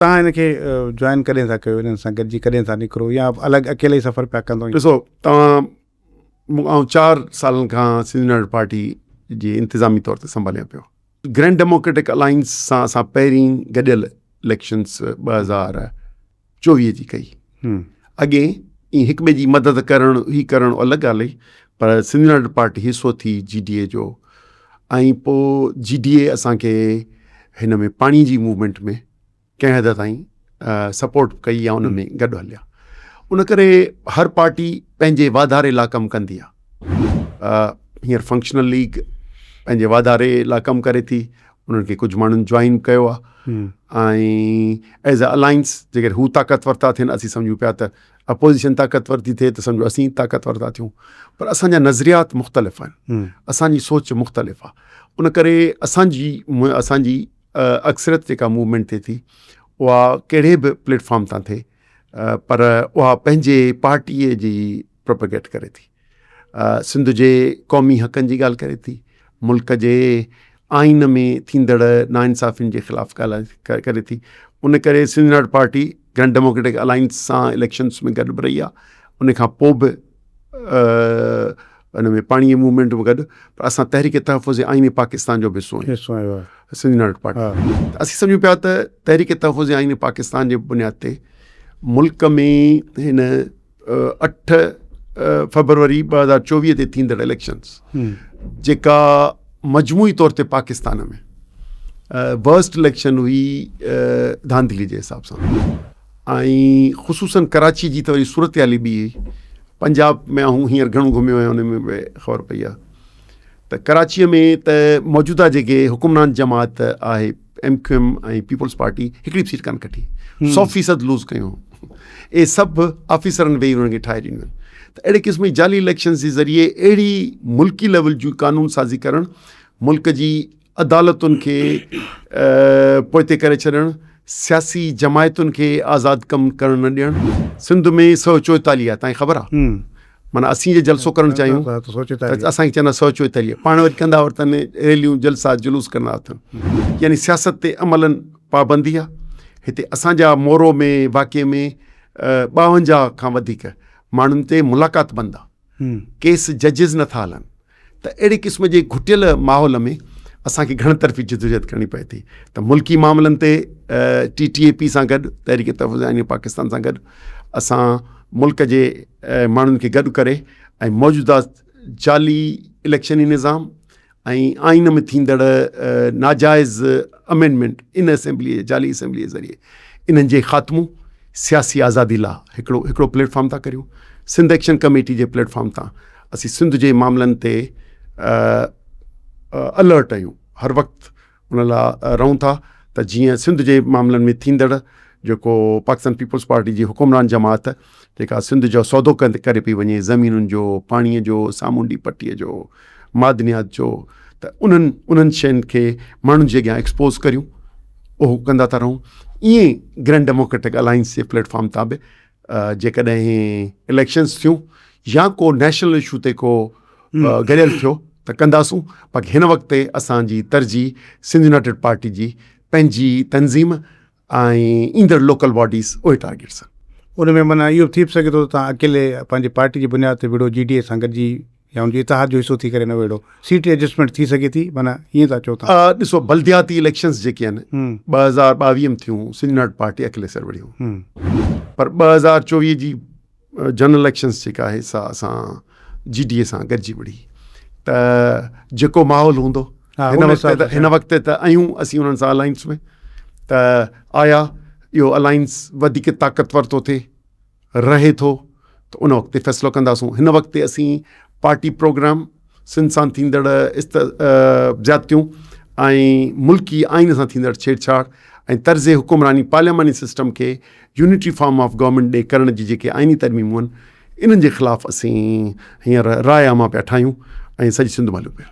तव्हां हिनखे जॉइन कॾहिं था कयो, हिननि सां गॾिजी कॾहिं था निकिरो या अलॻि अकेले ई सफ़र पिया कंदो? ॾिसो, आउं 4 सालनि खां सिंध यूनाइटेड पार्टी जी इंतिज़ामी तौर ते संभालियां पियो। ग्रैंड डेमोक्रेटिक अलाइंस सां असां पहिरीं गॾियल इलेक्शन्स 2024 जी कई। अॻे ईअं हिक ॿिए जी मदद करणु अलॻि ॻाल्हि हुई, पर सिंध यूनाइटेड पार्टी हिसो थी GDA जो, ऐं पोइ GDA असांखे हिन में पाणी जी मूवमेंट में कंहिं हद ताईं सपोर्ट कई या उन में गॾु हलिया। उन करे हर पार्टी पंहिंजे वाधारे लाइ कमु कंदी आहे। हींअर फंक्शनल लीग पंहिंजे वाधारे लाइ कमु करे थी, उन्हनि खे कुझु माण्हुनि जॉइन कयो आहे, ऐं एज़ अ अलाइंस जेकर हू ताक़तवर था थियनि, असीं सम्झूं पिया त अपोज़िशन ताक़तवर थी थिए त सम्झो असीं ताक़तवर था थियूं, पर असांजा नज़रियात मुख़्तलिफ़ आहिनि, असांजी सोच मुख़्तलिफ़ आहे। उन करे असांजी अक्सरियत जेका मूवमेंट थिए थी उहा कहिड़े बि प्लेटफॉर्म तां थिए, पर उहा पंहिंजे पार्टीअ जी प्रोपेगेट करे थी, सिंध जे क़ौमी हक़नि जी ॻाल्हि करे थी, मुल्क जे आइन में थींदड़ नाइंसाफ़ियुनि जे ख़िलाफ़ु ॻाल्हि करे थी। उन करे Sindh United Party Grand Democratic Alliance सां इलेक्शन्स में गॾु बि रही आहे, उन खां पोइ बि हुन में पाणीअ मूवमेंट बि गॾु, पर असां तहरीक तहफ़ुज़ आइन पाकिस्तान जो बि हिसो आहियूं सिंध यूनाइटेड पार्टी। असीं सम्झूं पिया त तहरीक तहफ़ुज़ आइन पाकिस्तान जे बुनियाद ते मुल्क में हिन 8 फरवरी 2024 ते थींदड़ इलेक्शन्स जेका मजमूई तौर ते पाकिस्तान में वर्स्ट इलेक्शन हुई धांधली जे हिसाब सां, ऐं ख़ुसूसन कराची जी त वरी सूरत हाली बि हुई। पंजाब में आऊं हींअर घणो घुमियो आहियां, हुन में बि ख़बर पई आहे त कराचीअ में त मौजूदा जेके हुकुमरान जमात आहे MQM ऐं पीपल्स पार्टी हिकिड़ी सीट कान कटी, 100% लूज़ कयूं, इहे सभु ऑफिसरनि वेही उन्हनि खे ठाहे ॾिनियूं आहिनि। त अहिड़े क़िस्म जी जाली इलेक्शन जे ज़रिए अहिड़ी मुल्की लेवल जूं कानून साज़ी करणु, मुल्क जी अदालतुनि खे पोइते करे छॾणु, सियासी जमायतुनि खे आज़ादु कमु करणु न ॾियणु। सिंध में 144 आहे, तव्हांखे ख़बर आहे, माना असीं जे जलसो करणु चाहियूं त असांखे चवंदा 144, पाण वरी कंदा वरितनि रैलियूं जलसा जुलूस कंदा अथनि, यानी सियासत ते अमलनि पाबंदी आहे। हिते असांजा मोरो में वाक़े में 52 खां वधीक माण्हुनि ते मुलाक़ात बंदि आहे, केस जजिस नथा हलनि। त अहिड़े क़िस्म जे घुटियल माहौल में असांखे घणतरफ़ी जिदोजहद करणी पए थी। त मुल्की मामलनि ते TTAP सां गॾु, तहरीक तहफ़ुज़ आइन पाकिस्तान सां गॾु असां मुल्क जे माण्हुनि खे गॾु करे ऐं मौजूदा जाली इलेक्शनी निज़ाम ऐं आइन में थींदड़ नाजाइज़ अमेंडमेंट इन असेंबली जाली असेंबली जे ज़रिए इन्हनि जे ख़ात्मो सियासी आज़ादी लाइ हिकिड़ो प्लेटफॉर्म था करियूं। सिंध एक्शन कमेटी जे प्लेटफॉर्म तां असीं सिंध जे मामलनि ते अलर्ट आहियूं, हर वक़्तु उन लाइ रहूं था त जीअं सिंध जे मामलनि में थींदड़ जेको पाकिस्तान पीपल्स पार्टी जी हुकुमरान जमात जेका सिंध जो सौदो करे पई वञे, ज़मीनुनि जो, पाणीअ जो, सामूंडी पट्टीअ जो, मादनियात जो, त उन्हनि शयुनि खे माण्हुनि जे अॻियां एक्सपोज़ करियूं, उहो कंदा था रहूं। ईअं ग्रैंड डेमोक्रेटिक अलाइंस जे प्लेटफॉर्म तां बि जेकॾहिं इलेक्शन्स थियूं या को नेशनल इशू ते को गॾियल थियो त कंदासूं, बाक़ी हिन वक़्त ते असांजी तरजीह सिंध यूनाइटेड पार्टी जी पंहिंजी तंज़ीम ऐं ईंदड़ लोकल बॉडीज़ उहे टारगेट्स आहिनि। उन में माना इहो थी सघे थो तव्हां अकेले पंहिंजी पार्टी जी बुनियाद ते विड़ो GDA सां गॾिजी या उनजी इतिहाद जो हिसो थी करे न वेड़ो, सीट एडजस्टमेंट थी सघे थी, माना ईअं था चओ था? ॾिसो, बल्दियाती इलेक्शन्स जेके आहिनि 2022 में थियूं, सिंध यूनाइटेड पार्टी अकेले सर वड़ियूं, पर 2024 जी जनरल इलेक्शन्स जेका आहे सा असां GDA सां गॾिजी वड़ी। त जेको माहौल हूंदो हिन वक़्त त आहियूं असीं उन्हनि सां अलाइंस में, त आया इहो अलाइंस वधीक ताक़तवर थो थिए रहे थो त उन वक़्तु ते फ़ैसिलो कंदासूं। हिन वक़्त ते असीं पार्टी प्रोग्राम, सिंध सां थींदड़ ज़्यादतियूं ऐं मुल्की आइन सां थींदड़ छेड़छाड़ ऐं तर्ज़े हुकुमरानी पार्लियामानी सिस्टम खे यूनिटी फॉर्म ऑफ गवर्नमेंट ॾे करण जी जेके आइनी तरमीमूं आहिनि, इन्हनि जे ख़िलाफ़ु असीं हींअर राय आमा पिया ठाहियूं ऐं सॼी सिंध मालियूं पिया।